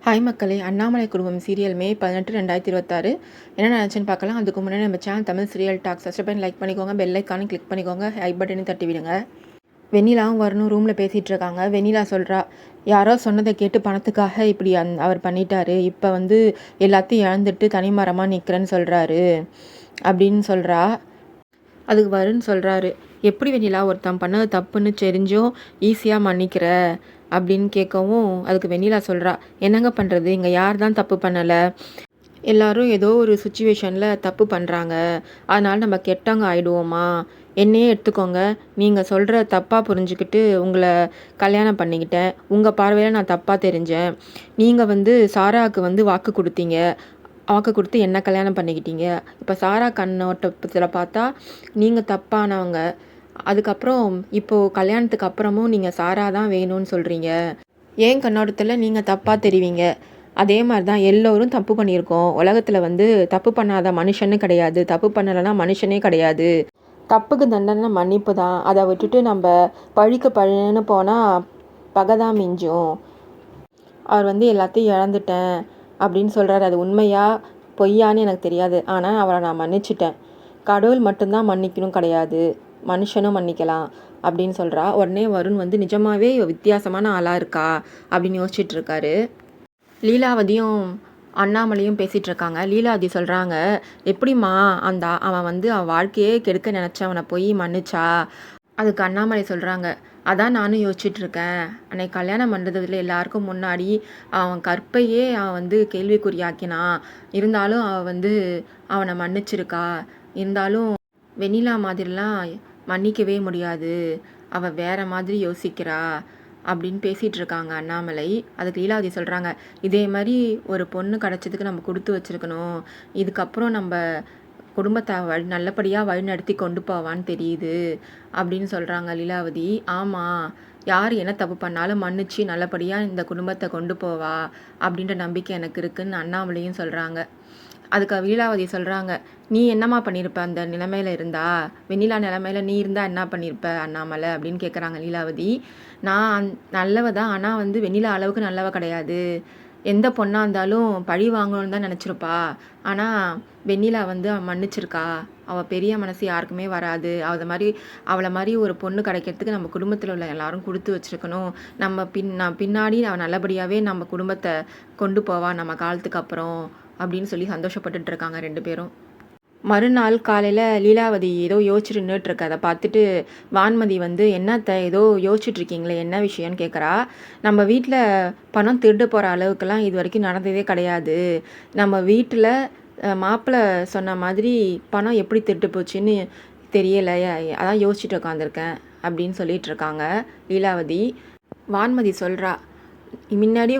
Hi மக்களே! அண்ணாமலை குடும்பம் serial மே 18, 2026 என்ன நடந்துச்சுன்னு பார்க்கலாம். அதுக்கு முன்னாடி நம்ம channel Tamil serial talks subscribe பண்ணி லைக் பண்ணிக்கோங்க. பெல் ஐக்கானும் கிளிக் பண்ணிக்கோங்க. ஹை பட்டனையும் தட்டி விடுங்க. வெண்ணிலாவும் வரணும் ரூமில் பேசிகிட்டு இருக்காங்க. வெண்ணிலா சொல்கிறா, யாரோ சொன்னதை கேட்டு பணத்துக்காக இப்படி அவர் பண்ணிட்டாரு. இப்போ எல்லாத்தையும் இழந்துட்டு தனிமரமாக நிற்கிறேன்னு சொல்கிறாரு அப்படின்னு சொல்கிறா. அதுக்கு வருண் சொல்கிறாரு, எப்படி வெண்ணிலா ஒருத்தன் பண்ணது தப்புன்னு தெரிஞ்சும் ஈஸியாக மன்னிக்கிற அப்படின்னு கேட்கவும், அதுக்கு வெண்ணிலா சொல்கிறா, என்னங்க பண்ணுறது, இங்கே யார் தான் தப்பு பண்ணலை, எல்லோரும் ஏதோ ஒரு சுச்சுவேஷனில் தப்பு பண்ணுறாங்க, அதனால் நம்ம கெட்டவங்க ஆகிடுவோமா, என்னையே எடுத்துக்கோங்க, நீங்கள் சொல்கிற தப்பாக புரிஞ்சுக்கிட்டு உங்களை கல்யாணம் பண்ணிக்கிட்டேன், உங்கள் பார்வையில் நான் தப்பாக தெரிஞ்சேன், நீங்கள் சாராவுக்கு வாக்கு கொடுத்தீங்க, வாக்கு கொடுத்து என்ன கல்யாணம் பண்ணிக்கிட்டீங்க, இப்போ சாரா கண்ணோட்டத்தில் பார்த்தா நீங்கள் தப்பானவங்க, அதுக்கப்புறம் இப்போது கல்யாணத்துக்கு அப்புறமும் நீங்கள் சாரா தான் வேணும்னு சொல்கிறீங்க, ஏன் கண்ணோட்டத்தில் நீங்கள் தப்பாக தெரிவிங்க, அதே மாதிரி தான் எல்லோரும் தப்பு பண்ணியிருக்கோம், உலகத்தில் தப்பு பண்ணாத மனுஷன்னு கிடையாது, தப்பு பண்ணலைன்னா மனுஷனே கிடையாது, தப்புக்கு தண்டனை மன்னிப்பு தான், அதை விட்டுட்டு நம்ம பழிக்கு பழின்னு போனால் பகை தான் மிஞ்சும், அவர் எல்லாத்தையும் இழந்துட்டேன் அப்படின்னு சொல்கிறாரு. அது உண்மையா பொய்யான்னு எனக்கு தெரியாது, ஆனால் அவரை நான் மன்னிச்சிட்டேன், கடவுள் மட்டும்தான் மன்னிக்கணும் கிடையாது, மனுஷனும் மன்னிக்கலாம் அப்படின்னு சொல்கிறா. உடனே வருண் நிஜமாகவே வித்தியாசமான ஆளாக இருக்கா அப்படின்னு யோசிச்சுட்டு இருக்காரு. லீலாவதியும் அண்ணாமலையும் பேசிகிட்டு இருக்காங்க. லீலாவதி சொல்கிறாங்க, எப்படிம்மா அவன் அவன் வாழ்க்கையே கெடுக்க நினச்சவனை போய் மன்னிச்சா. அதுக்கு அண்ணாமலை சொல்கிறாங்க, அதான் நானும் யோசிச்சுட்ருக்கேன், அன்னைக்கு கல்யாணம் பண்ணுறதுல எல்லாருக்கும் முன்னாடி அவன் கற்பையே அவன் கேள்விக்குறியாக்கினான், இருந்தாலும் அவன் அவனை மன்னிச்சிருக்கா, இருந்தாலும் வெண்ணிலா மாதிரிலாம் மன்னிக்கவே முடியாது, அவள் வேற மாதிரி யோசிக்கிறா அப்படின்னு பேசிகிட்டு இருக்காங்க அண்ணாமலை. அதுக்கு லீலாவதி சொல்கிறாங்க, இதே மாதிரி ஒரு பொண்ணு கிடச்சதுக்கு நம்ம கொடுத்து வச்சுருக்கணும், இதுக்கப்புறம் நம்ம குடும்பத்தை நல்லபடியாக வழிநடத்தி கொண்டு போவான்னு தெரியுது அப்படின்னு சொல்கிறாங்க லீலாவதி. ஆமாம், யார் என்ன தப்பு பண்ணாலும் மன்னிச்சு நல்லபடியாக இந்த குடும்பத்தை கொண்டு போவா அப்படின்ற நம்பிக்கை எனக்கு இருக்குதுன்னு அண்ணாமலையும் சொல்கிறாங்க. அதுக்கு லீலாவதி சொல்கிறாங்க, நீ என்னம்மா பண்ணியிருப்ப அந்த நிலைமையில் இருந்தா, வெண்ணிலா நிலைமையில் நீ இருந்தால் என்ன பண்ணியிருப்ப அண்ணாமலை அப்படின்னு கேட்குறாங்க லீலாவதி. நான் நல்லவ தான், ஆனால் வெண்ணிலா அளவுக்கு நல்லவ கிடையாது, எந்த பொண்ணாக இருந்தாலும் பழி வாங்கணும்னு தான் நினச்சிருப்பா, ஆனால் வெண்ணிலா மன்னிச்சிருக்கா, அவள் பெரிய மனசு யாருக்குமே வராது, அவளை மாதிரி ஒரு பொண்ணு கிடைக்கிறதுக்கு நம்ம குடும்பத்தில் உள்ள எல்லாரும் கொடுத்து வச்சுருக்கணும், பின்னாடி அவள் நல்லபடியாகவே நம்ம குடும்பத்தை கொண்டு போவா நம்ம காலத்துக்கு அப்புறம் அப்படின்னு சொல்லி சந்தோஷப்பட்டுட்டு இருக்காங்க ரெண்டு பேரும். மறுநாள் காலையில் லீலாவதி ஏதோ யோசிச்சுட்டு நின்றுட்டுருக்கு. அதை பார்த்துட்டு வான்மதி என்னத்த ஏதோ யோசிச்சுட்ருக்கீங்களே, என்ன விஷயம்னு கேட்குறா. நம்ம வீட்டில் பணம் திருடு போகிற அளவுக்குலாம் இது வரைக்கும் நடந்ததே கிடையாது, நம்ம வீட்டில் மாப்பிள்ளை சொன்ன மாதிரி பணம் எப்படி திருட்டு போச்சுன்னு தெரியலை, அதான் யோசிச்சுட்டு உட்காந்துருக்கேன் அப்படின்னு சொல்லிட்டு இருக்காங்க லீலாவதி. வான்மதி சொல்கிறா, முன்னாடி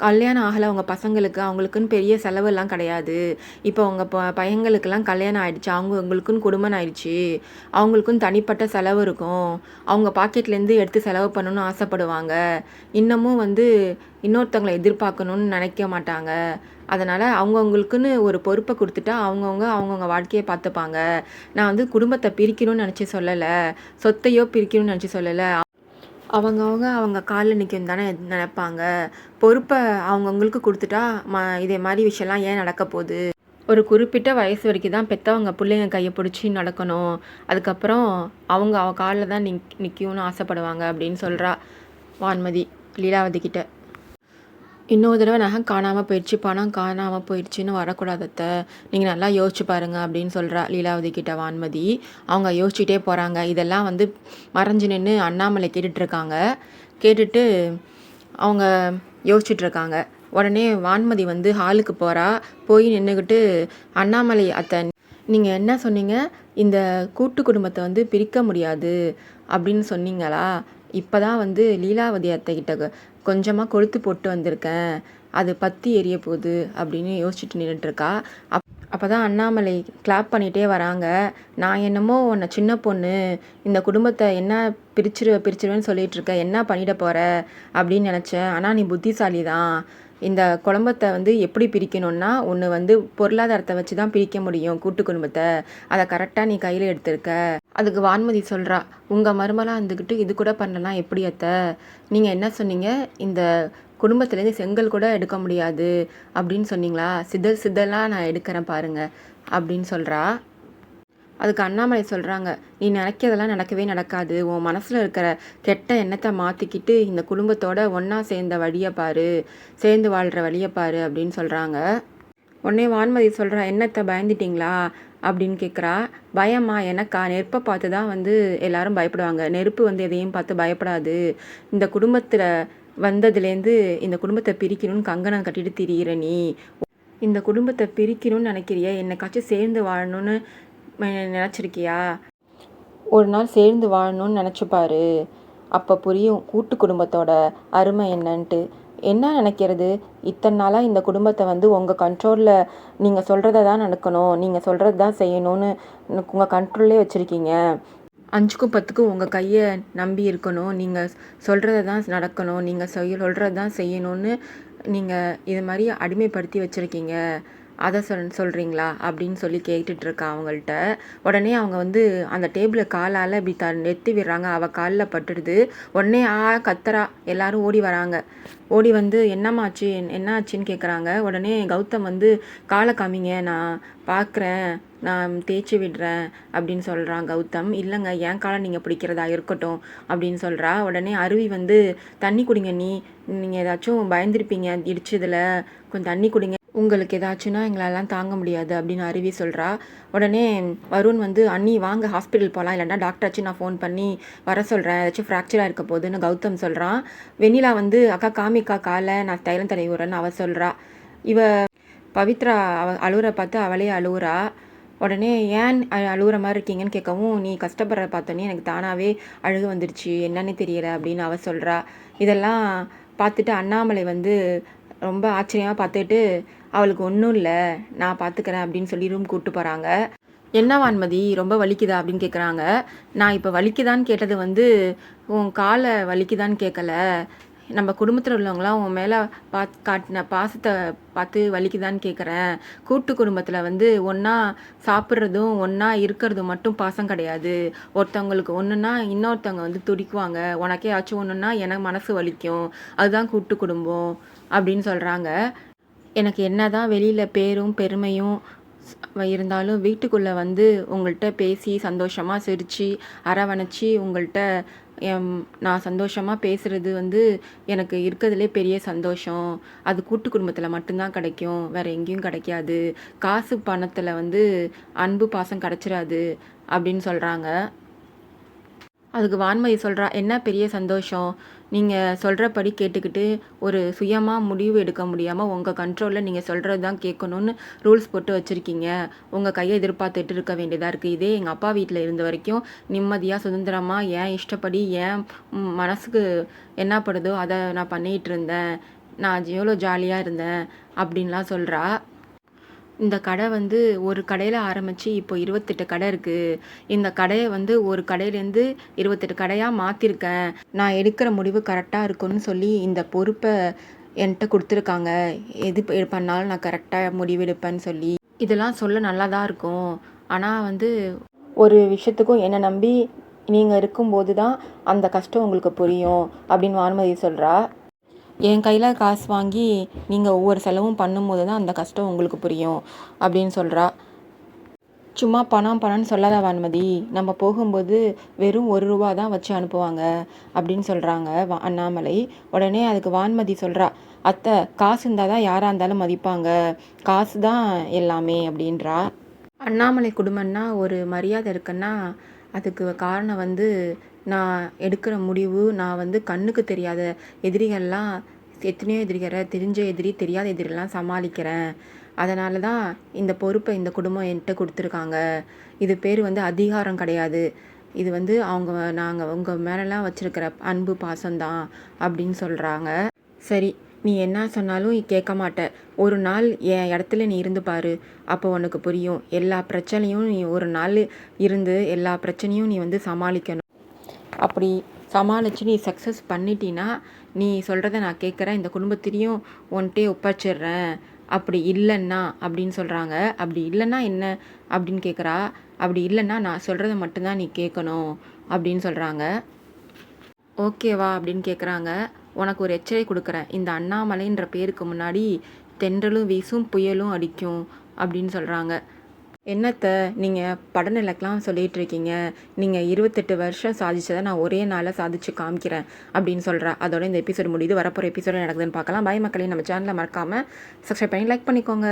கல்யாணம் ஆகலை அவங்க பசங்களுக்கு, அவங்களுக்குன்னு பெரிய செலவெல்லாம் கிடையாது, இப்போ அவங்க பையங்களுக்கெல்லாம் கல்யாணம் ஆகிடுச்சு, அவங்களுக்குன்னு குடும்பம் ஆயிடுச்சு, அவங்களுக்குன்னு தனிப்பட்ட செலவு இருக்கும், அவங்க பாக்கெட்லேருந்து எடுத்து செலவு பண்ணணும்னு ஆசைப்படுவாங்க, இன்னமும் இன்னொருத்தவங்களை எதிர்பார்க்கணுன்னு நினைக்க மாட்டாங்க, அதனால் அவங்கவுங்களுக்குன்னு ஒரு பொறுப்பை கொடுத்துட்டா அவங்கவுங்க வாழ்க்கையை பார்த்துப்பாங்க, நான் குடும்பத்தை பிரிக்கணும்னு நினச்சி சொல்லலை, சொத்தையோ பிரிக்கணும்னு நினச்சி சொல்லலை, அவங்க காலில் நிற்கும் தானே நினைப்பாங்க, பொறுப்பை அவங்கவுங்களுக்கு கொடுத்துட்டா இதே மாதிரி விஷயம்லாம் ஏன் நடக்க போகுது, ஒரு குறிப்பிட்ட வயசு வரைக்கும் தான் பெற்றவங்க பிள்ளைங்க கையை பிடிச்சி நடக்கணும், அதுக்கப்புறம் அவ காலில் தான் நிற்கும்னு ஆசைப்படுவாங்க அப்படின்னு சொல்கிறா வான்மதி லீலாவதி கிட்ட. இன்னொரு தடவை நகை காணாமல் போயிடுச்சு, பணம் காணாமல் போயிடுச்சுன்னு வரக்கூடாதத்த, நீங்கள் நல்லா யோசிச்சு பாருங்கள் அப்படின்னு சொல்கிறா லீலாவதி கிட்ட வான்மதி. அவங்க யோசிச்சுட்டே போகிறாங்க. இதெல்லாம் மறைஞ்சு நின்று அண்ணாமலை கேட்டுட்ருக்காங்க. கேட்டுட்டு அவங்க யோசிச்சுட்ருக்காங்க. உடனே வான்மதி ஹாலுக்கு போகிறா. போய் நின்றுக்கிட்டு, அண்ணாமலை அத்தை, நீங்கள் என்ன சொன்னீங்க, இந்த கூட்டு குடும்பத்தை பிரிக்க முடியாது அப்படின்னு சொன்னீங்களா, இப்போ தான் லீலாவதி அத்தைக்கிட்ட கொஞ்சமாக கொளுத்து போட்டு வந்திருக்கேன், அது பற்றி எரிய போகுது அப்படின்னு யோசிச்சுட்டு நின்றுட்டுருக்கா. அப்போ தான் அண்ணாமலை கிளாப் பண்ணிகிட்டே வராங்க. நான் என்னமோ உன்னை சின்ன பொண்ணு, இந்த குடும்பத்தை என்ன பிரிச்சிருவேன்னு சொல்லிகிட்ருக்க, என்ன பண்ணிட போகிற அப்படின்னு நினச்சேன், ஆனால் நீ புத்திசாலி தான், இந்த குடும்பத்தை எப்படி பிரிக்கணும்னா ஒன்று பொருளாதாரத்தை வச்சு தான் பிரிக்க முடியும் கூட்டு குடும்பத்தை, அதை கரெக்டாக நீ கையில் எடுத்திருக்க. அதுக்கு வான்மதி சொல்கிறா, உங்கள் மருமலாக இருந்துக்கிட்டு இது கூட பண்ணலாம் எப்படி அத்தை, நீங்கள் என்ன சொன்னீங்க, இந்த குடும்பத்துலேருந்து செங்கல் கூட எடுக்க முடியாது அப்படின்னு சொன்னீங்களா, சிதலாக நான் எடுக்கிறேன் பாருங்க அப்படின்னு சொல்கிறா. அதுக்கு அண்ணாமலை சொல்கிறாங்க, நீ நினைக்கிறதெல்லாம் நடக்கவே நடக்காது. உன் மனசில் இருக்கிற கெட்ட எண்ணத்தை மாற்றிக்கிட்டு இந்த குடும்பத்தோட ஒன்றா சேர்ந்த வழியை பாரு, சேர்ந்து வாழ்கிற வழியை பாரு அப்படின்னு சொல்கிறாங்க. உடனே வான்மதி சொல்கிறா, என்னத்தை பயந்துட்டிங்களா அப்படின்னு கேட்குறா. பயமா? எனக்கா? நெருப்பை பார்த்து தான் எல்லாரும் பயப்படுவாங்க. நெருப்பு எதையும் பார்த்து பயப்படாது. இந்த குடும்பத்தில் வந்ததுலேருந்து இந்த குடும்பத்தை பிரிக்கணும்னு கங்கணம் கட்டிட்டு திரியிற நீ. இந்த குடும்பத்தை பிரிக்கணும்னு நினைக்கிறிய? என்னைக்காச்சும் சேர்ந்து வாழணும்னு நினச்சிருக்கியா? ஒரு நாள் சேர்ந்து வாழணும்னு நினச்சிப்பாரு, அப்போ புரியும் கூட்டு குடும்பத்தோட அருமை என்னன்ட்டு. என்ன நினைக்கிறது? இத்தனை நாளாக இந்த குடும்பத்தை உங்கள் கண்ட்ரோலில் நீங்கள் சொல்கிறத தான் நடக்கணும், நீங்கள் சொல்கிறது தான் செய்யணும்னு உங்கள் கண்ட்ரோல்லே வச்சுருக்கீங்க. 5க்கும் 10க்கும் உங்கள் கையை நம்பி இருக்கணும், நீங்கள் சொல்கிறத தான் நடக்கணும், நீங்கள் சொல்கிறது தான் செய்யணும்னு நீங்கள் இது மாதிரி அடிமைப்படுத்தி வச்சுருக்கீங்க. அதை சொல்கிறீங்களா அப்படின்னு சொல்லி கேட்டுட்ருக்கா அவங்கள்ட்ட. உடனே அவங்க அந்த டேபிளை காலால் இப்படி நெத்தி விடுறாங்க. அவள் காலில் பட்டுடுது. உடனே கத்துறா. எல்லாரும் ஓடி வராங்க. ஓடி என்னம்மாச்சு, என்ன ஆச்சுன்னு கேட்குறாங்க. உடனே கௌதம் காலை காமிங்க, நான் பார்க்குறேன், நான் தேய்ச்சி விடுறேன் அப்படின்னு சொல்கிறான் கௌதம். இல்லைங்க, என் காலை நீங்கள் பிடிக்கிறதா இருக்கட்டும் அப்படின்னு சொல்கிறா. உடனே அருவி தண்ணி குடிங்க, நீங்கள் ஏதாச்சும் பயந்துருப்பீங்க இடிச்சதில், கொஞ்சம் தண்ணி குடிங்க, உங்களுக்கு ஏதாச்சுன்னா எங்களெல்லாம் தாங்க முடியாது அப்படின்னு அருவி சொல்கிறா. உடனே வருண் அண்ணி வாங்க ஹாஸ்பிட்டல் போகலாம், இல்லைன்னா டாக்டராச்சும் நான் ஃபோன் பண்ணி வர சொல்கிறேன், ஏதாச்சும் ஃப்ராக்சராக இருக்க போகுதுன்னு கௌதம் சொல்கிறான். வெண்ணிலா அக்கா காமிக்கா காலை, நான் தைலம் தடவி விட்றேன்னு அவள் சொல்கிறா. இவ பவித்ரா அழுவுற பார்த்து அவளே அழுவுறா. உடனே ஏன் அழுகுற மாதிரி இருக்கீங்கன்னு கேட்கவும், நீ கஷ்டப்படுற பார்த்தோன்னே எனக்கு தானாகவே அழுகு வந்துடுச்சு, என்னன்னு தெரியலை அப்படின்னு அவள் சொல்கிறா. இதெல்லாம் பார்த்துட்டு அண்ணாமலை ரொம்ப ஆச்சரியமாக பார்த்துட்டு, அவளுக்கு ஒன்றும் இல்லை, நான் பார்த்துக்கிறேன் அப்படின்னு சொல்லி ரூம் கூப்பிட்டு போகிறாங்க. என்ன வான்மதி, ரொம்ப வலிக்குதா அப்படின்னு கேட்குறாங்க. நான் இப்போ வலிக்குதான்னு கேட்டது உன் காலை வலிக்குதான்னு கேட்கல, நம்ம குடும்பத்தில் உள்ளவங்களாம் உன் மேலே காட்டின பாசத்தை பார்த்து வலிக்குதான்னு கேட்குறேன். கூட்டு குடும்பத்தில் ஒன்றா சாப்பிட்றதும் ஒன்றா இருக்கிறதும் மட்டும் பாசம் கிடையாது. ஒருத்தவங்களுக்கு ஒன்றுனா இன்னொருத்தவங்க துடிக்குவாங்க. உனக்கே ஆச்சும் ஒன்றுனா எனக்கு மனசு வலிக்கும், அதுதான் கூட்டு குடும்பம் அப்படின்னு சொல்கிறாங்க. எனக்கு என்ன தான் வெளியில் பேரும் பெருமையும் இருந்தாலும் வீட்டுக்குள்ளே உங்கள்கிட்ட பேசி சந்தோஷமாக சிரித்து அரவணைச்சி உங்கள்கிட்ட நான் சந்தோஷமாக பேசுகிறது எனக்கு இருக்கிறதுலே பெரிய சந்தோஷம். அது கூட்டு குடும்பத்தில் மட்டும்தான் கிடைக்கும், வேறு எங்கேயும் கிடைக்காது. காசு பணத்தில் அன்பு பாசம் கிடச்சிடாது அப்படின்னு சொல்கிறாங்க. அதுக்கு வான்மதி சொல்கிறா, என்ன பெரிய சந்தோஷம், நீங்கள் சொல்கிறபடி கேட்டுக்கிட்டு ஒரு சுயமாக முடிவு எடுக்க முடியாமல் உங்கள் கண்ட்ரோலில் நீங்கள் சொல்கிறது தான் கேட்கணுன்னு ரூல்ஸ் போட்டு வச்சுருக்கீங்க. உங்கள் கையை எதிர்பார்த்துட்டு இருக்க வேண்டியதாக இருக்குது. இதே எங்கள் அப்பா வீட்டில் இருந்த வரைக்கும் நிம்மதியாக சுதந்திரமாக ஏன் இஷ்டப்படி ஏன் மனசுக்கு என்ன படுதோ அதை நான் பண்ணிகிட்டு இருந்தேன், நான் எவ்வளோ ஜாலியாக இருந்தேன் அப்படின்லாம் சொல்கிறா. இந்த கடை ஒரு கடையில் ஆரம்பித்து இப்போ 28 கடை இருக்குது. இந்த கடையை ஒரு கடையிலேருந்து 28 கடையாக மாற்றிருக்கேன். நான் எடுக்கிற முடிவு கரெக்டாக இருக்குன்னு சொல்லி இந்த பொறுப்பை என்கிட்ட கொடுத்துருக்காங்க. எது பண்ணாலும் நான் கரெக்டாக முடிவெடுப்பேன்னு சொல்லி. இதெல்லாம் சொல்ல நல்லா தான் இருக்கும், ஆனால் ஒரு விஷயத்துக்கும் என்னை நம்பி நீங்கள் இருக்கும்போது தான் அந்த கஷ்டம் உங்களுக்கு புரியும் அப்படின்னு வான்மதி சொல்கிறா. என் கையில் காசு வாங்கி நீங்கள் ஒவ்வொரு செலவும் பண்ணும்போது தான் அந்த கஷ்டம் உங்களுக்கு புரியும் அப்படின்னு சொல்கிறா. சும்மா பணம்னு சொல்லாத வான்மதி, நம்ம போகும்போது வெறும் 1 ரூபா தான் வச்சு அனுப்புவாங்க அப்படின்னு சொல்கிறாங்க அண்ணாமலை. உடனே அதுக்கு வான்மதி சொல்கிறா, அத்தை காசு இருந்தால் தான் யாராக இருந்தாலும் மதிப்பாங்க, காசு தான் எல்லாமே அப்படின்றா. அண்ணாமலை குடும்பம்னா ஒரு மரியாதை இருக்குன்னா அதுக்கு காரணம் நான் எடுக்கிற முடிவு, நான் கண்ணுக்கு தெரியாத எதிரிகள்லாம் எத்தனையோ எதிரிகளை, தெரிஞ்ச எதிரி தெரியாத எதிரிலாம் சமாளிக்கிறேன். அதனால தான் இந்த பொறுப்பை இந்த குடும்பம் என்கிட்ட கொடுத்துருக்காங்க. இது பேர் அதிகாரம் கிடையாது, இது நாங்கள் உங்கள் மேலெலாம் வச்சுருக்கிற அன்பு பாசம்தான் அப்படின்னு சொல்கிறாங்க. சரி, நீ என்ன சொன்னாலும் கேட்க மாட்டேன், ஒரு நாள் என் இடத்துல நீ இருந்து பாரு, அப்போ உனக்கு புரியும். எல்லா பிரச்சனையும் நீ ஒரு நாள் இருந்து எல்லா பிரச்சனையும் நீ சமாளிக்கணும். அப்படி சமாளித்து நீ சக்ஸஸ் பண்ணிட்டீன்னா நீ சொல்கிறத நான் கேட்குறேன், இந்த குடும்பத்திலையும் ஒன்ட்டே ஒப்படைச்சிடுறேன். அப்படி இல்லைன்னா அப்படின்னு சொல்கிறாங்க. அப்படி இல்லைன்னா என்ன அப்படின்னு கேட்குறா. அப்படி இல்லைன்னா நான் சொல்கிறத மட்டும்தான் நீ கேட்கணும் அப்படின்னு சொல்கிறாங்க. ஓகேவா அப்படின்னு கேட்குறாங்க. உனக்கு ஒரு எச்சரிக்கை கொடுக்குறேன். இந்த அண்ணாமலைன்ற பேருக்கு முன்னாடி தென்றலும் வீசும் புயலும் அடிக்கும் அப்படின்னு சொல்கிறாங்க. என்னத்த நீங்கள் படநிலைக்கெலாம் சொல்லிகிட்டு இருக்கீங்க, நீங்கள் 28 வருஷம் சாதிச்சதை நான் ஒரே நாளில் சாதிச்சு காமிக்கிறேன் அப்படின்னு சொல்கிறா. அதோட இந்த எபிசோடு முடியுது. வரப்போகிற எபிசோடு நடக்குதுன்னு பார்க்கலாம். பாய் மக்களே, நம்ம சேனலை மறக்காமல் சப்ஸ்கிரைப் பண்ணி லைக் பண்ணிக்கோங்க.